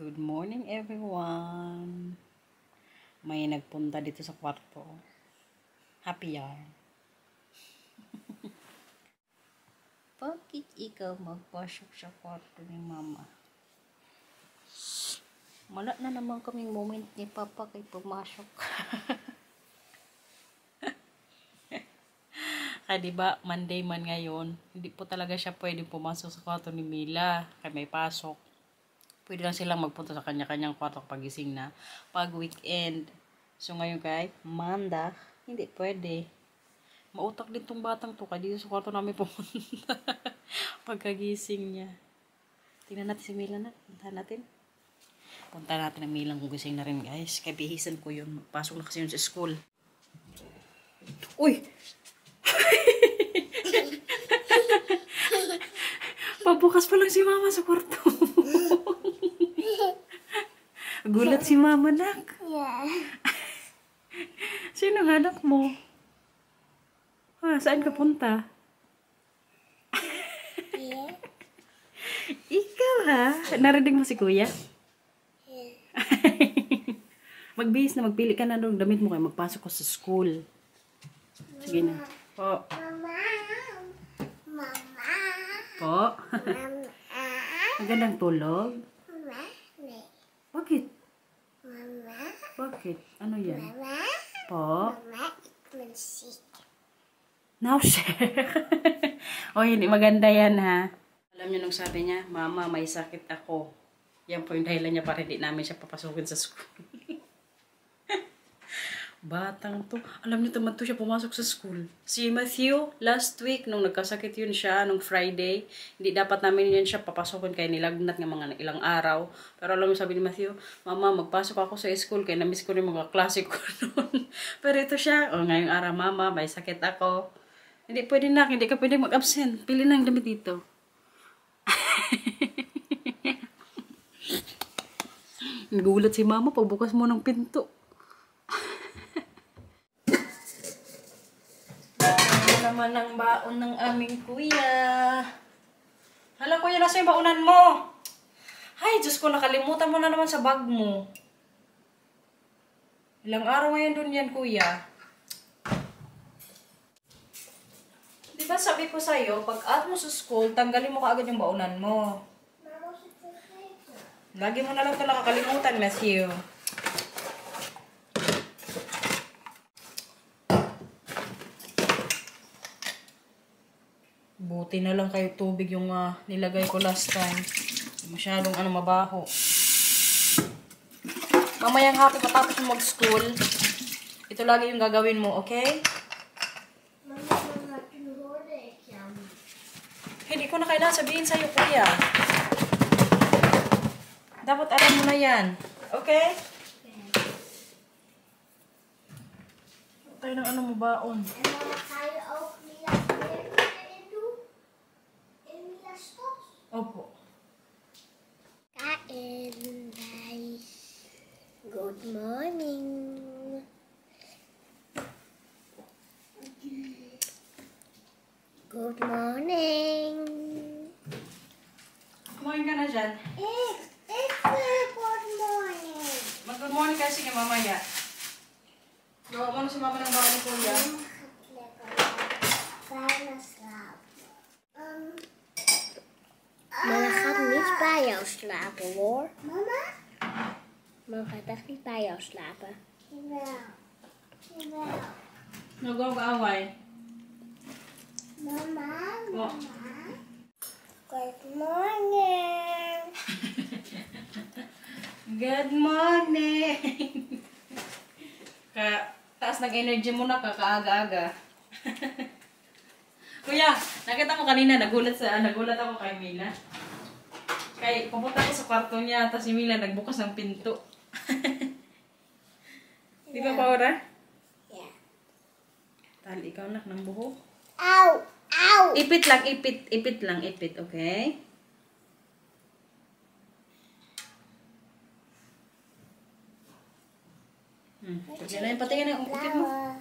Good morning everyone. May nagpunta dito sa kwarto. Happy yarn. Bakit ikaw magpasok sa kwarto ni mama? Wala na naman kaming moment ni papa kay pumasok. Kaya diba, Monday man ngayon, hindi po talaga siya pwedeng pumasok sa kwarto ni Mila. Kaya may pasok. Pwede lang silang magpunta sa kanya-kanyang kwarto kapag gising na. Pag weekend. So ngayon kay Manda, hindi pwede. Mautak din tong batang to. Kaya dito sa kwarto namin pumunta. Pagkagising niya. Tingnan natin si Mila na. Puntahan natin. Punta natin ang Mila kung gising na rin guys. Kaya bihisan ko yun. Pasok na kasi yun sa school. Uy! Pabukas pa lang si mama sa kwarto. Gulat si mama, nak. Yeah. Sino nga anak mo? Saan ka punta? Yeah. Ikaw ha? Narinig mo si kuya? Yeah. Magbihis na, magpili ka na nung damit mo kayo. Magpasok ko sa school. Sige na. Po. Mama. Mama. Po. Mama. Magandang tulog. Mama. Bakit? Mama. Bakit? Ano yan? Mama. Po. Mama. Sick. Now share. O, hindi maganda yan ha. Alam niyo nung sabi niya, mama may sakit ako. Yan po yung dahilan niya para hindi namin siya papasukin sa school. Batang to. Alam niyo naman to siya pumasok sa school. Si Matthew, last week, nung nagkasakit yun siya, nung Friday, hindi dapat namin yan siya papasukin kaya nilagnat ng mga ilang araw. Pero alam mo sabi ni Matthew, mama, magpasok ako sa school kaya namiss ko rin mga klase ko noon. Pero ito siya, ngayong araw, mama, may sakit ako. Hindi pwede na, hindi ka pwede mag-absent. Pili na ang damit dito. Nagulat si mama, pagbukas mo ng pinto. Naman ang baon ng aming kuya. Hala kuya, nasa yung baonan mo? Ay, Diyos ko, nakalimutan mo na naman sa bag mo. Ilang araw ngayon dun yan, kuya. Diba sabi ko sa'yo, pag at mo sa school, tanggalin mo kaagad yung baonan mo. Lagi mo na lang ito nakakalimutan, Matthew. Buti na lang kayo tubig yung nilagay ko last time. Masyadong mabaho. Mamayang hapon matapos mo mag-school, ito lagi yung gagawin mo, okay? Hindi ko na kailangan sabihin sa'yo, kuya. Dapat alam mo na yan. Okay? Tayo ng mo baon. Opo. Kain, guys. Good morning. Good morning. Kumain ka na dyan. It's good morning. Mag-good morning kasi kay mamaya. Gawa mo na si mama ng baon ni kuya. Maar gaat niet bij jou slapen, hoor. Mama? Maar gaat echt niet bij jou slapen. Jawel. Jawel. Nag-away. Mama? Oh. Good morning. Good morning. Taas ng energy mo na kakaaga-aga. Kuya, nakita mo kanina, nagulat ako kay Mila. Kaya pupunta ko sa kwarto niya, tapos si Mila nagbukas ng pinto. Di ba, Paura? Yeah. Tali, ikaw nak ng buhok. Ow! Ow! Ipit lang, ipit. Ipit lang, ipit, okay? Pagyan na yung patingin ng ipit mo.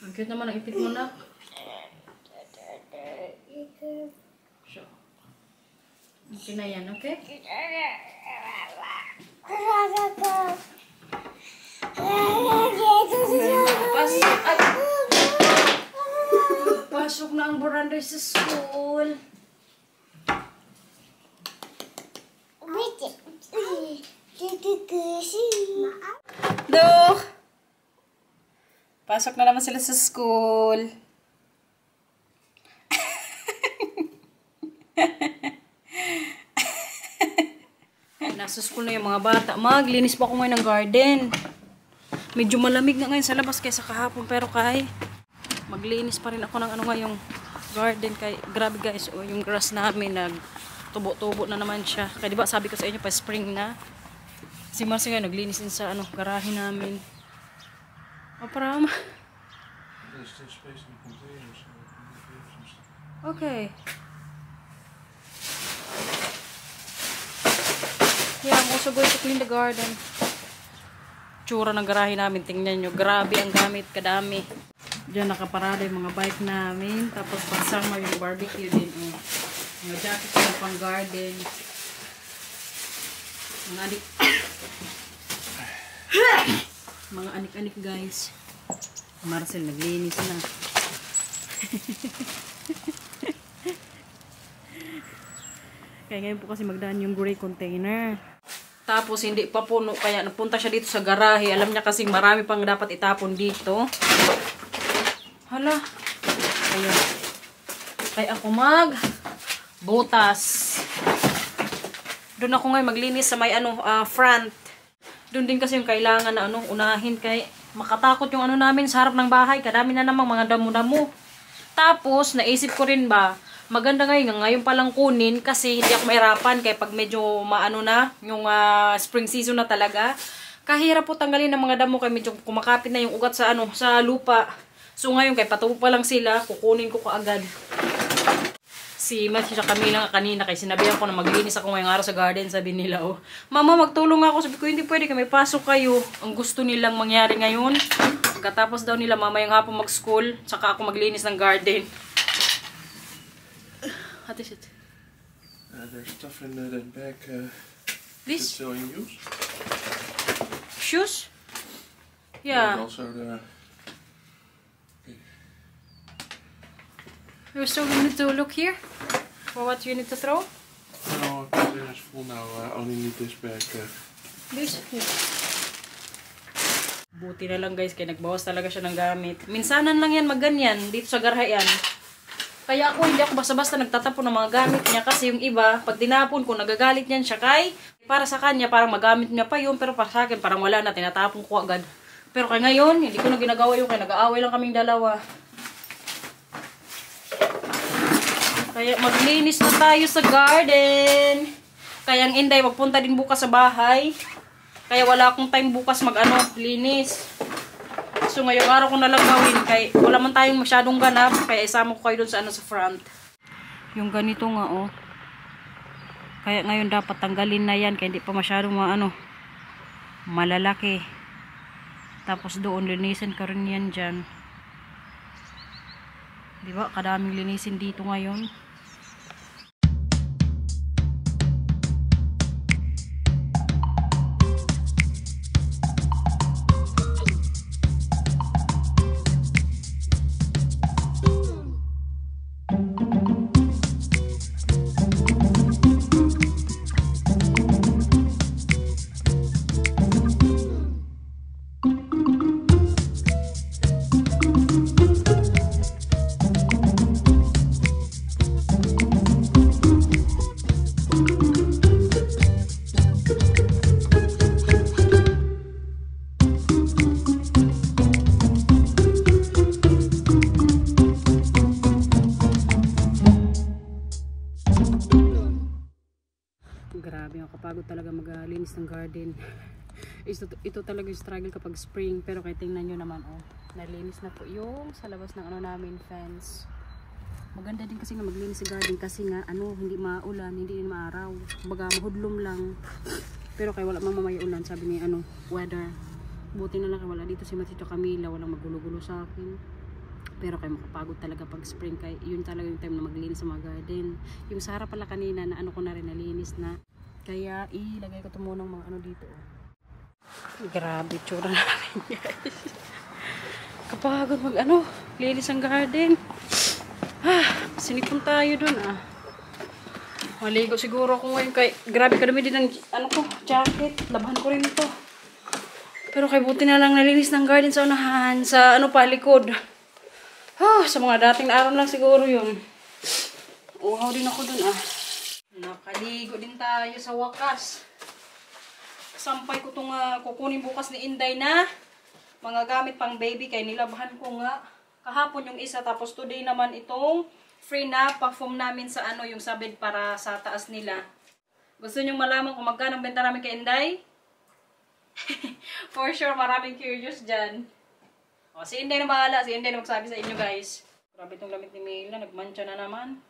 Ang cute naman ang ipit mo na. So, okay na yan, okay? Pasok na ang Buranday sa school. Dok! Pasok na naman sila sa school. Nasa school na yung mga bata. Maglinis pa ako ngayon ng garden. Medyo malamig na ngayon sa labas kaysa kahapon. Pero maglinis pa rin ako ng ngayong garden. Grabe guys, yung grass namin tubo-tubo na naman siya. Kaya diba sabi ko sa inyo pa spring na. Si Marcy nga naglinis din sa garahe namin. Para okay. Yeah, I'm also going to clean the garden. Tsura ng garahe namin, tingnan nyo. Grabe ang gamit, kadami. Diyan nakaparada yung mga bike namin. Tapos pag summer yung barbecue din. Yung jacket yung pang garden. Mga anik. Mga anik-anik guys. Marcel naglinis na. Kaya ngayon po kasi magdaan yung gray container. Tapos hindi pa puno, kaya napunta siya dito sa garahe. Alam niya kasing marami pang dapat itapon dito. Hala. Ayun. Kaya ako butas. Doon ako ngayon maglinis sa may front. Doon din kasi yung kailangan na unahin kay makatakot yung namin sa harap ng bahay. Kadami na namang mga damo-damo. Tapos naisip ko rin maganda ngayon palang kunin kasi hindi ako mahirapan kaya pag medyo na yung spring season na talaga. Kahirap po tanggalin ng mga damo kaya medyo kumakapit na yung ugat sa sa lupa. So ngayon kay patubo pa lang sila, kukunin ko kaagad. Si Matthew sa Camila kanina kay sinabihan ko na maglinis ako ngayong araw sa garden, sabi nila Mama magtulong ako, sabi ko hindi pwede kay may pasok kayo. Ang gusto nilang mangyari ngayon, pagkatapos daw nila mamayang hapon mag-school, saka ako maglinis ng garden. What is it? There's stuff in that bag. This? Still in use? Shoes? Yeah. And also the... You still need to look here? For what you need to throw? No, it is full now. I only need this bag. This? Yeah. Buti na lang guys, kaya nagbawas talaga siya ng gamit. Minsanan lang yan magganyan, dito sa garahean. Kaya hindi ako basta-basta nagtatapon ng mga gamit niya kasi yung iba, pag tinapon ko, nagagalit niyan siya para sa kanya, parang magamit niya pa yun, pero para sa akin, parang wala na, tinatapon ko agad. Pero kaya ngayon, hindi ko na ginagawa yung kaya nag-aaway lang kaming dalawa. Kaya maglinis na tayo sa garden. Kaya ang Inday, magpunta din bukas sa bahay. Kaya wala akong time bukas linis. So ngayong araw ko na lang gawin kaya wala man tayong masyadong ganap kaya isama ko kayo dun sa sa front. Yung ganito nga Kaya ngayon dapat tanggalin na yan kaya hindi pa masyadong malalaki. Tapos doon linisin ka rin yan dyan. Diba? Kadaming linisin dito ngayon. Grabe, kapagod talaga maglinis ng garden. Ito talaga yung struggle kapag spring. Pero kaya tingnan nyo naman, nalinis na po yung sa labas ng namin fence. Maganda din kasi na maglinis sa garden kasi nga, hindi maulan, hindi din maaraw. Baga mahudlom lang. Pero kaya wala mamamaya ulan, sabi ni weather. Buti na lang kaya wala dito si Matito Camila, walang magulo-gulo sa akin. Pero kaya makapagod talaga pag spring, kaya yun talaga yung time na maglinis sa mga garden. Yung sa harap pala kanina na ko na rin nalinis na. Kaya ilagay ko ito muna ng mga dito. Grabe, tsura namin guys. Kapagod linis ang garden. Sinipon tayo dun Maligo siguro ako ngayon kay grabe kadami din ng jacket. Labahan ko rin ito. Pero kay buti na lang nalinis ng garden sa unahan, sa likod. Sa mga dating araw lang siguro yun. Uhaw din ako dun Nakaligo din tayo sa wakas. Sampay ko itong kukunin bukas ni Inday na mga gamit pang baby kay nilabahan ko nga kahapon yung isa tapos today naman itong free na pa-foam namin sa yung sa bed para sa taas nila. Gusto niyo malaman kung magkano ang benta namin kay Inday? For sure maraming curious dyan. Si Inday na bahala, si Inday na magsabi sa inyo guys. Grabe itong damit ni Mila, nagmancha na naman.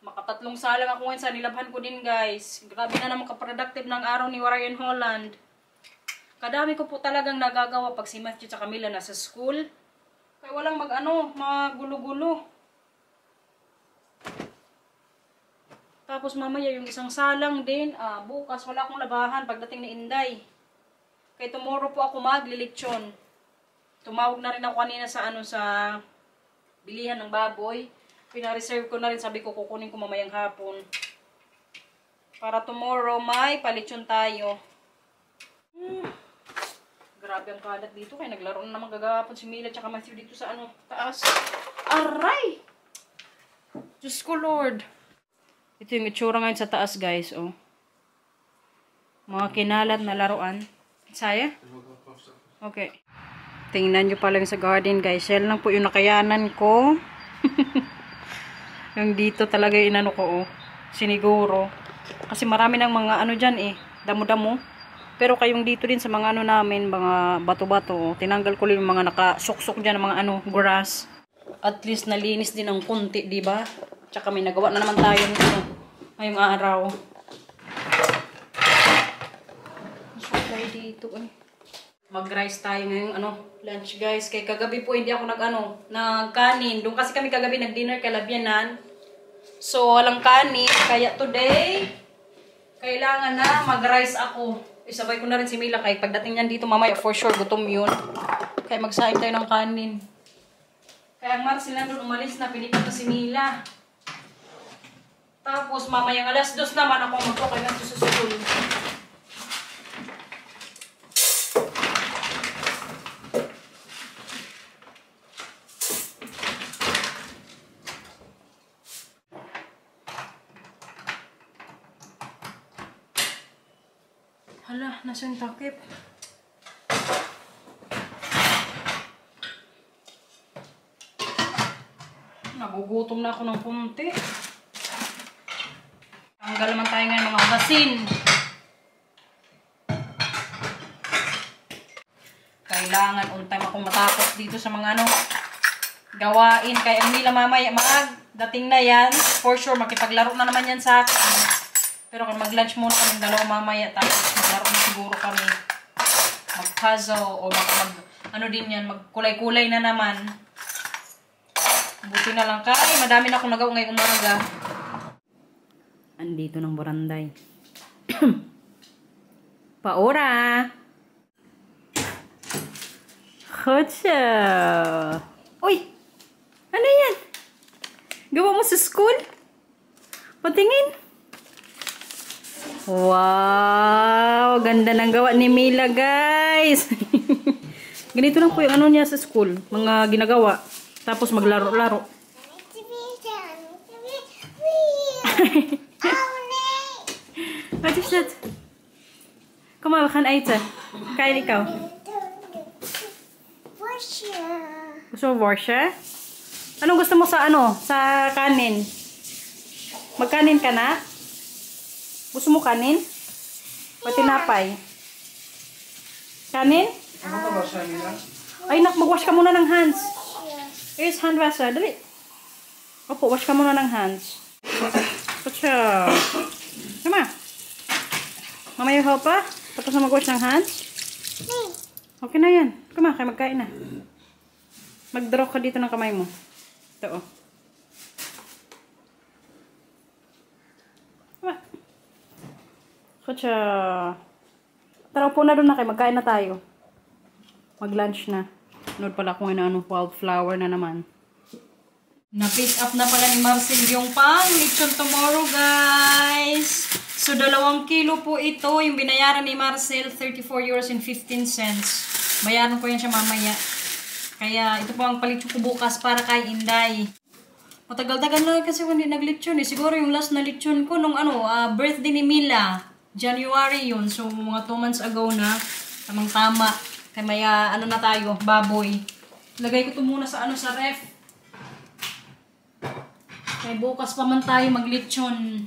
Makatatlong salang ako ngayon sa nilabhan ko din guys. Grabe na naman ka-productive ng araw ni Warren Holland. Kadami ko po talagang nagagawa pag si Matthew at Camila nasa school. Kaya walang magulo-gulo. Tapos mamaya yung isang salang din. Bukas wala akong labahan pagdating ni Inday. Kaya tomorrow po ako maglilitsyon. Tumawag na rin ako kanina sa sa bilihan ng baboy. Pina-reserve ko na rin, sabi ko kukunin ko mamayang hapon. Para tomorrow may palitsyon tayo. Grabe ang kalat dito, kaya naglaro na naman gagapon si Mila at Matthew dito sa taas. Aray! Diyos ko Lord. Ito yung itsura ngayon sa taas guys, Mga kinalat na laruan. Saya? Okay. Tingnan nyo pala yung sa garden guys. Yan lang po yung nakayanan ko. Yung dito talaga yung ko, siniguro. Kasi marami ng mga dyan damo-damo. Pero kayong dito din sa mga namin, mga bato-bato, tinanggal ko lang yung mga nakasuksok dyan, mga grass. At least nalinis din ng kunti, diba? Tsaka may nagawa na naman tayo nito ngayong araw. Masukay dito Mag-rice tayo ngayong lunch guys. Kay kagabi po hindi ako nagkanin. Doon kasi kami kagabi nag-dinner kay Labyanan. So walang kanin. Kaya today, kailangan na mag-rice ako. Isabay ko na rin si Mila kay pagdating niyan dito mamaya for sure gutom yun. Kaya magsaing tayo ng kanin. Kaya ang Marcel na doon umalis na pinipat na si Mila. Tapos mamaya alas 2 naman ako magpukay ng sususul. Hala, nasa yung takip. Nagugutom na ako ng punti. Tanggal naman tayo ngayon mga basin. Kailangan on time akong matapos dito sa mga gawain. Kaya ang nila mamaya dating na yan. For sure, makipaglaro na naman yan sa akin. Pero kung mag-lunch muna kami dalawa mamaya, tapos maglaro na siguro kami. Mag-puzzle o din yan, magkulay-kulay na naman. Buti na lang kay, madami na akong nagawa ngayong umaga. Andito ng buranday. Paora! Kotsa! Uy! Ano yan? Gawa mo sa school? Patingin? Wow! Ganda ng gawa ni Mila, guys! Ganito lang po yung niya sa school. Mga ginagawa. Tapos maglaro-laro. What is that? Kumawa kan Aita. Kain ikaw. Gusto mo borsya? Anong gusto mo sa sa kanin? Magkanin ka na? Gusto mo kanin? O tinapay? Kanin? Ay, mag-wash ka muna ng hands. Here's hand wash. Dali. Opo, wash ka muna ng hands. Pacha. Come on. Mama, you help pa? Tapos na mag-wash ng hands? Okay na yan. Come on, kaya magkain na. Mag-draw ka dito ng kamay mo. Ito, Pacha. Tara, upo na doon na kayo. Magkain na tayo. Mag-lunch na. Nood pala kung ano, wildflower na naman. Na-pick up na pala ni Marcel yung pang lechon tomorrow, guys. So, 2 kilo po ito. Yung binayaran ni Marcel, 34 euros and 15 cents. Bayaran ko yan siya mamaya. Kaya, ito po ang palitsyon ko bukas para kay Inday. Matagal-tagal na kasi hindi naglechon eh. Siguro yung last na lechon ko nung birthday ni Mila. January yun. So, mga 2 months ago na. Tamang-tama. Kaya may na tayo, baboy. Lagay ko ito muna sa sa ref. Kaya bukas pa man tayo maglechon.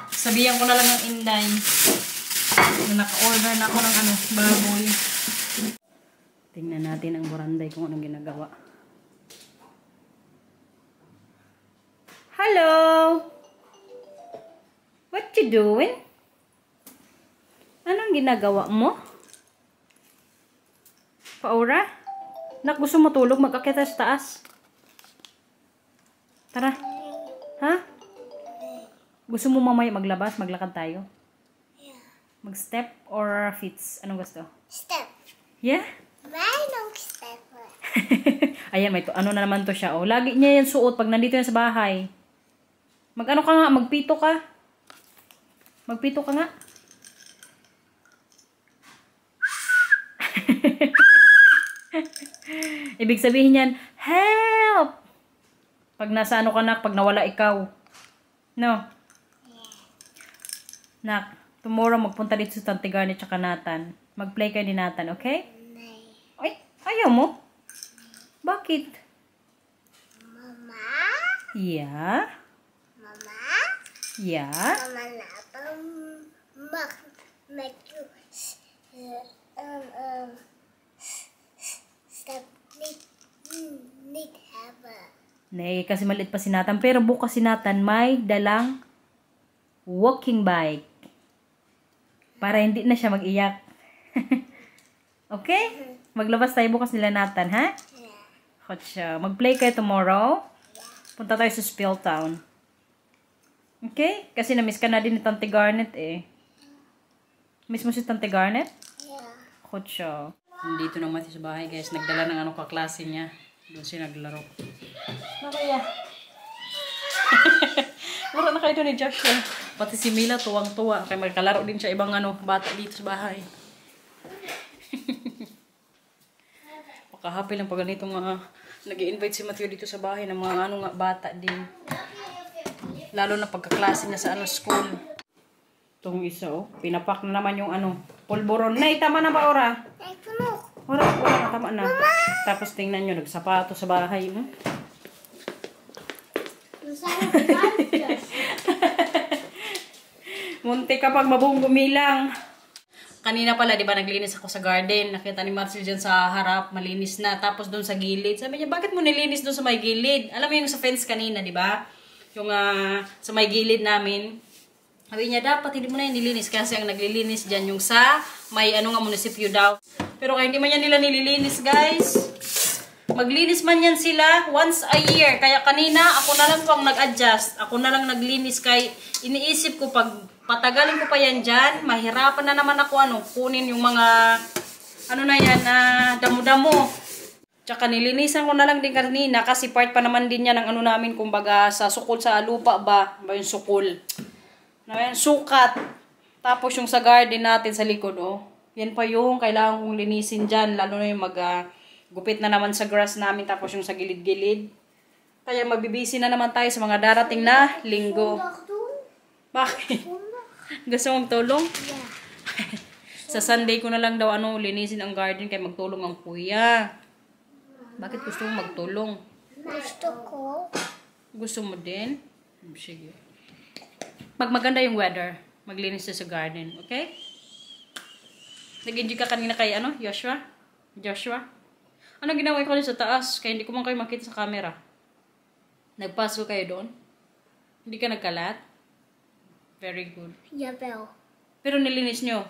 Sabihan ko na lang ng Inday. Na naka-order na ako ng baboy. Tingnan natin ang buranday kung anong ginagawa. Hello! What you doing? Anong ginagawa mo? Paura? Nak, gusto mo tulog? Mag-akit sa taas. Tara. Ha? Gusto mo mamaya maglabas? Maglakad tayo? Yeah. Mag-step or fits? Anong gusto? Step. Yeah? Mayroong step. Ayan, may na naman to siya. Oh, lagi niya yan suot pag nandito yan sa bahay. Mag-ano ka nga? Magpito ka. Magpito ka nga. Ibig sabihin yan, help! Pag nasa ka na, pag nawala ikaw. No? Nak, tomorrow magpunta dito sa Tante Garnet tsaka Nathan. Mag-play kayo ni Nathan, okay? Ay, ayaw mo? Bakit? Mama? Yeah? Mama? Yeah? Mama na make you step need have a Nay, kasi maliit pa si Nathan. Pero bukas si Nathan may dalang walking bike. Para hindi na siya mag-iyak. Okay? Maglabas tayo bukas nila Nathan, ha? yeah. Kotsa. Mag-play kayo tomorrow. Punta tayo sa Spilltown. Okay? Kasi na-miss ka na din ni Tante Garnet eh. Miss mo si Tante Garnet? Yeah. Kotsa. Nandito naman sa bahay guys. Nagdala ng kaklase niya. Doon siya naglaro. Ano kaya? Mura na kayo doon ni Joshua. Pati si Mila tuwang-tuwa. Kaya magkalaro din siya ibang bata dito sa bahay. Makahappy lang pag ganito nag-i-invite si Matthew dito sa bahay ng mga bata din. Lalo na pagkaklase niya sa school. Itong isa pinapak na naman yung pulburon. Nay, tama na ba ora? Ay, puno. Wala na, tama na. Tapos tingnan nyo, nagsapato sa bahay. Munti kapag mabong gumilang. Kanina pala, di ba, naglinis ako sa garden. Nakita ni Marcel dyan sa harap, malinis na. Tapos doon sa gilid. Sabi niya, bakit mo nilinis doon sa may gilid? Alam mo yung sa fence kanina, di ba? Yung sa may gilid namin. Sabi niya, dapat hindi mo na yung nilinis. Kasi ang naglilinis dyan yung sa may munisipyo daw. Pero kaya hindi man yan nila nililinis, guys. Maglinis man yan sila once a year. Kaya kanina, ako na lang pang nag-adjust. Ako na lang naglinis kay iniisip ko pag patagalin ko pa yan dyan, mahirapan na naman ako kunin yung mga damo-damo. Tsaka nilinisan ko na lang din kanina kasi part pa naman din yan ng namin kumbaga sa sukol sa lupa ba yung sukol. Sukat. Tapos yung sa garden natin sa likod, yan pa yung kailangan kong linisin dyan. Lalo na yung gupit na naman sa grass namin. Tapos yung sa gilid-gilid. Kaya magbibisi na naman tayo sa mga darating na linggo. Bakit? Gusto mong tulong? Yeah. Sa Sunday ko na lang daw linisin ang garden kaya magtulong ang kuya. Bakit gusto mong magtulong? Gusto ko. Gusto mo din? Sige. Pag maganda yung weather, maglinis sa garden, okay? Nag-enjoy ka kanina kay Joshua? Ano ginawa ko sa taas? Kaya hindi ko man kayo makita sa camera. Nagpaso kayo doon? Hindi ka nagkalat? Very good. Yeah, Bell. Pero nilinis nyo.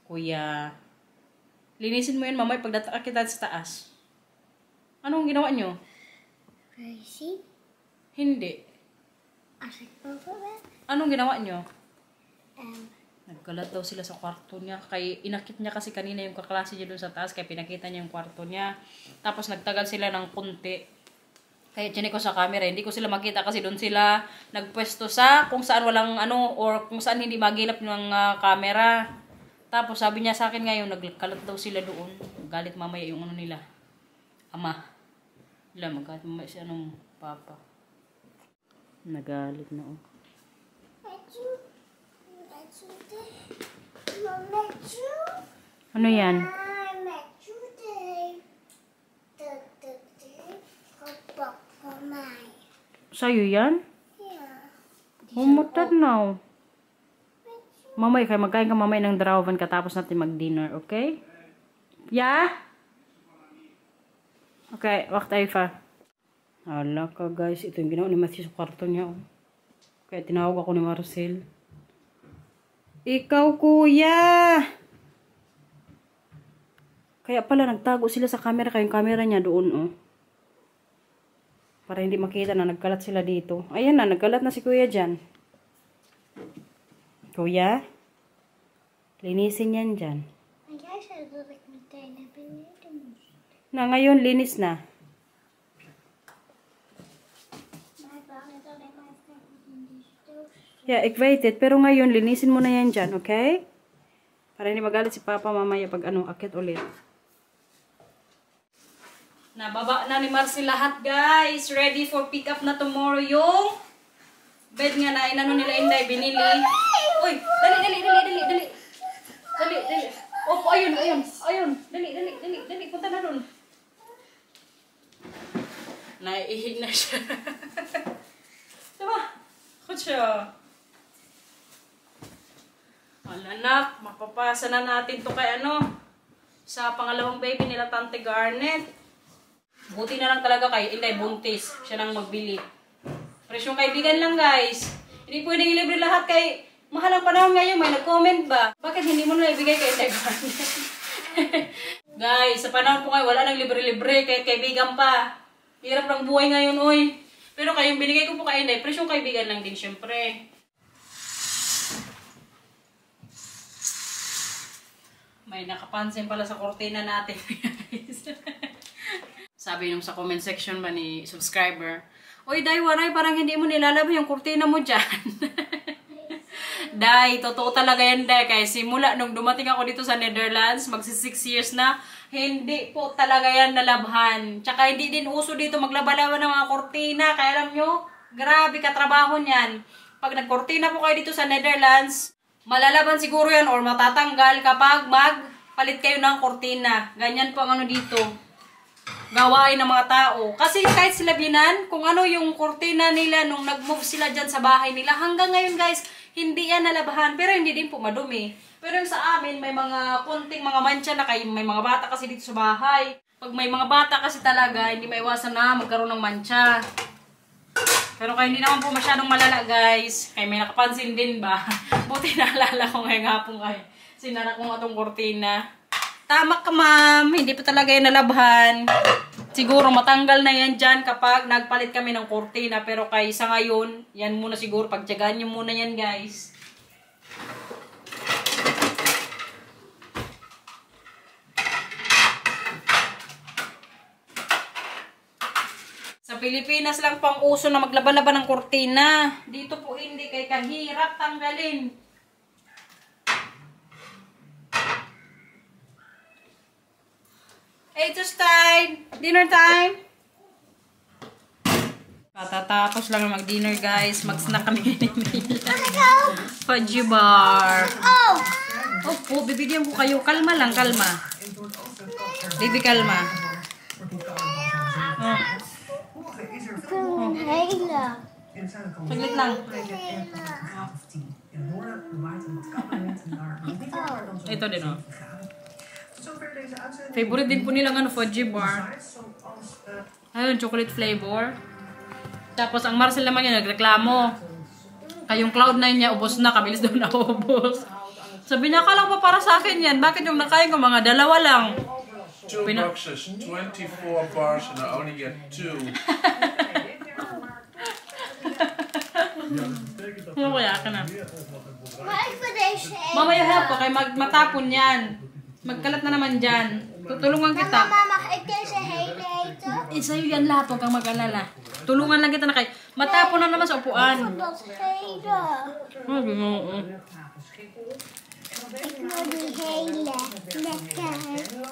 Kuya, linisin mo yun mamay pagdating kita sa taas. Anong ginawa nyo? Crazy? Hindi. Asik pa ba? Anong ginawa nyo? Nagkalat daw sila sa kwarto niya. Kay inakit niya kasi kanina yung kaklase niya doon sa taas. Kaya pinakita niya yung kwarto niya. Tapos nagtagal sila ng kunti. Kaya tinig ko sa camera. Hindi ko sila makita kasi doon sila nagpwesto sa kung saan walang ano. Or kung saan hindi magilap ng camera. Tapos sabi niya sa akin ngayon. Nagkalat daw sila doon. Galit mamaya yung ano nila. Ama. Wala magalit mamaya si anong papa. Nagalit na oh. Ano yan? Sa'yo yan? Humutan na. Mamay, kaya magkain ka mamay ng drawan katapos natin mag-dinner, okay? Yeah? Okay, wakta ifa. Hala ka guys, ito yung ginawa ni Matthew sa kwarto niya. Oh. Kaya tinawag ako ni Marcel. Ikaw kuya! Kaya pala nagtago sila sa camera, kaya yung camera niya doon oh. Para hindi makita na nagkalat sila dito. Ayan na, nagkalat na si kuya dyan. Kuya? Linisin yan dyan. Na ngayon, linis na. Yeah, excited. Pero ngayon, linisin mo na yan dyan, okay? Para hindi magalit si Papa mamaya pag ano, akit ulit. Nababa na ni Marcy lahat, guys. Ready for pick up na tomorrow yung bed nga na inano nila Inday, binili. Uy, dali. Opo, ayun. Dali. Punta na dun. Naiihig na siya. Diba? Kutsa. Anak, mapapasa na natin to kay ano, sa pangalawang baby nila Tante Garnet. Buti na lang talaga kay Inday buntis. Siya nang magbili. Presyong kaibigan lang guys. Hindi pwedeng ilibre lahat kay mahal ang panahon ngayon. May nag-comment ba? Bakit hindi mo na ibigay kay Inday Garnet? Guys, sa panahon po ngayon wala nang libre-libre kay kaibigan pa. Hirap ng buhay ngayon, oy. Pero kayong binigay ko po kay Inday, presyong kaibigan lang din syempre. May nakapansin pala sa kortina natin, guys. Sabi nung sa comment section ba ni subscriber, "Oy, Day, waray, parang hindi mo nilalabas yung kortina mo dyan." Day, totoo talaga yan, Day. Kaya simula nung dumating ako dito sa Netherlands, magsi 6 years na, hindi po talaga yan nalabhan. Tsaka hindi din uso dito maglaba-laba ng mga kortina. Kaya alam nyo, grabe katrabaho niyan. Pag nagkortina po kayo dito sa Netherlands, malalaban siguro yan or matatanggal kapag magpalit kayo ng kortina. Ganyan po ang ano dito. Gawain ng mga tao. Kasi kahit sila binan, kung ano yung kortina nila nung nag-move sila dyan sa bahay nila, hanggang ngayon guys, hindi yan nalabahan. Pero hindi din po madumi. Pero yung sa amin, may mga konting mga mancha na kayo. May mga bata kasi dito sa bahay. Pag may mga bata kasi talaga, hindi maiwasan na magkaroon ng mancha. Pero kaya hindi naman po masyadong malala guys. Kaya may nakapansin din ba? Buti naalala ko ngayon nga po ngayon. Sinara ko nga itong kortina. Tama ka ma'am. Hindi pa talaga yan nalabhan. Siguro matanggal na yan dyan kapag nagpalit kami ng kortina. Pero kay sa ngayon, yan muna siguro. Pagtyagaan nyo muna yan guys. Sa Pilipinas lang po ang uso na maglaba-laba ng kortina. Dito po hindi, kay kahirap tanggalin. Hey, it's time! Dinner time! Katatapos lang mag-dinner guys. Mag-snack kami ni Mila. Fudgy bar. Opo, bibigyan ko kayo. Kalma lang, kalma. Baby, kalma. Saglit lang. Ito din oh. Favorite din po nilang ano, fudgy bar. Ayun, chocolate flavor. Tapos ang Marcel naman yun, nagreklamo. Kayong Cloud9 niya, ubos na. Kabilis daw na ubos. Sabi niya, akala ko para sa akin yan. Bakit yung nakain ko mga dalawa lang? 2 boxes, 24 bars, and I only get 2. Ano kaya ka na? Maar ik wil deze eten. Mamaya help ko, kay matapon yan. Magkalat na naman dyan. Tutulungan kita. Mama, mag ik deze hele eten? Sa'yo yan lahat, huwag kang mag-alala. Tulungan lang kita na kay matapon na naman sa upuan. Dat hele. Oh, ginoo. Ik wil die hele. Lekker.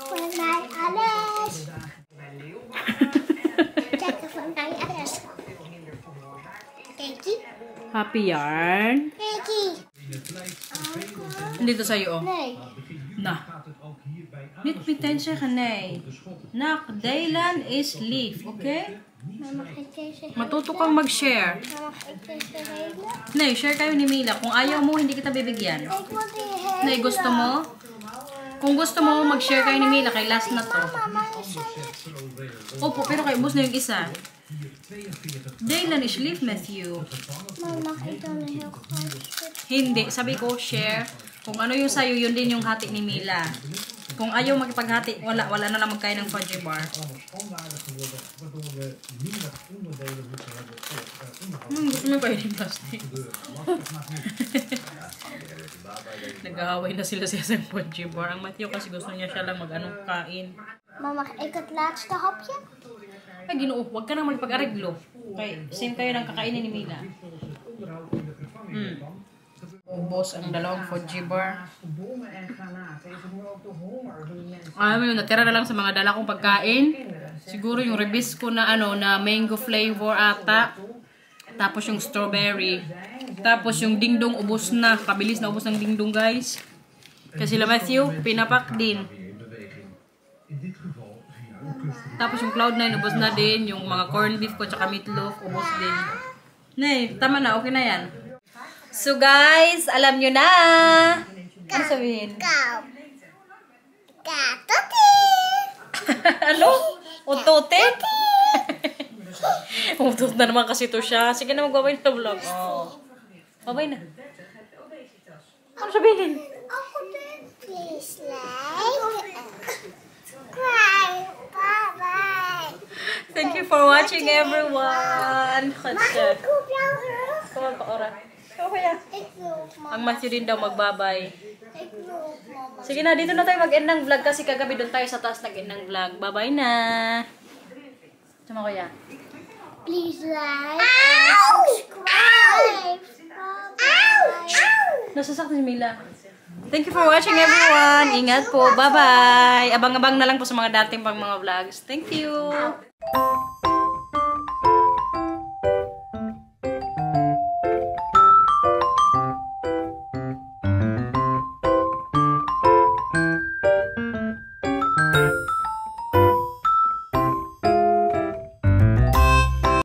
Voor mij alles. Lekker voor mij alles. Kiki. Happy yarn. Kiki. Dito sa'yo, oh. Nee. Na. Niet meteen zeggen nee. Nak, Dylan is lief, okay? Maar mag ik deze hele? Matuto kang mag-share. Maar mag ik deze hele? Nay, share kayo ni Mila. Kung ayaw mo, hindi kita bibigyan. Ik wil die hele. Nay, gusto mo? Kung gusto mo, mag-share kayo ni Mila. Kay last na to. Mama is er. Opo, pero kay ubos na yung isa. Dylan is lief, Matthew. Maar mag ik dan een heel groot stuk? Hindi. Sabi ko, share. Kung ano yung sayo, yun din yung hati ni Mila. Kung ayaw makipaghati, wala na lang magkain ng fudgy bar. Gusto mo kayo ng plastic? Nag-aaway na sila sa isang fudgy bar. Ang Matthew kasi gusto niya siya lang mag-anong kain. Maar mag ik het laatste hapje? Ay, Ginoo, huwag ka nang magpag-areglo. Okay, same kayo ng kakainin ni Mila. Ubos ang dalawang fudgy bar. Alam mo yun, natira na lang sa mga dala kong pagkain. Siguro yung ribisco na na mango flavor ata. Tapos yung strawberry. Tapos yung dingdong ubos na. Kabilis na ubos ng dingdong, guys. Kasi sila Matthew, pinapak din. Tapos yung Cloud9, ubos na din. Yung mga corned beef ko, tsaka meatloaf, ubos din. Nay, tama na, okay na yan. So guys, alam nyo na. Ano sabihin? Kou. Katotin. Ano? Ututin? Utut na naman kasi to siya. Sige na, magbabay na vlog. Oh. Babay na. Ano sabihin? Ako din. Please like. Subscribe. Bye-bye. Thank you for watching, everyone. Katsa. Ik roep jou terug. Kawag pa ora. Okay, Ik roep mama. Ang Matthew din daw magbabay. Ik roep mama. Sige na, dito na tayo mag-end ng vlog kasi kagabi doon tayo sa taas nag-end ng vlog. Bye-bye na. Tama kuya. Please like and subscribe. Bye-bye. Nasasaktan si Mila. Thank you for watching, everyone. Ingat po. Bye-bye. Abang-abang na lang po sa mga dating pang mga vlogs. Thank you.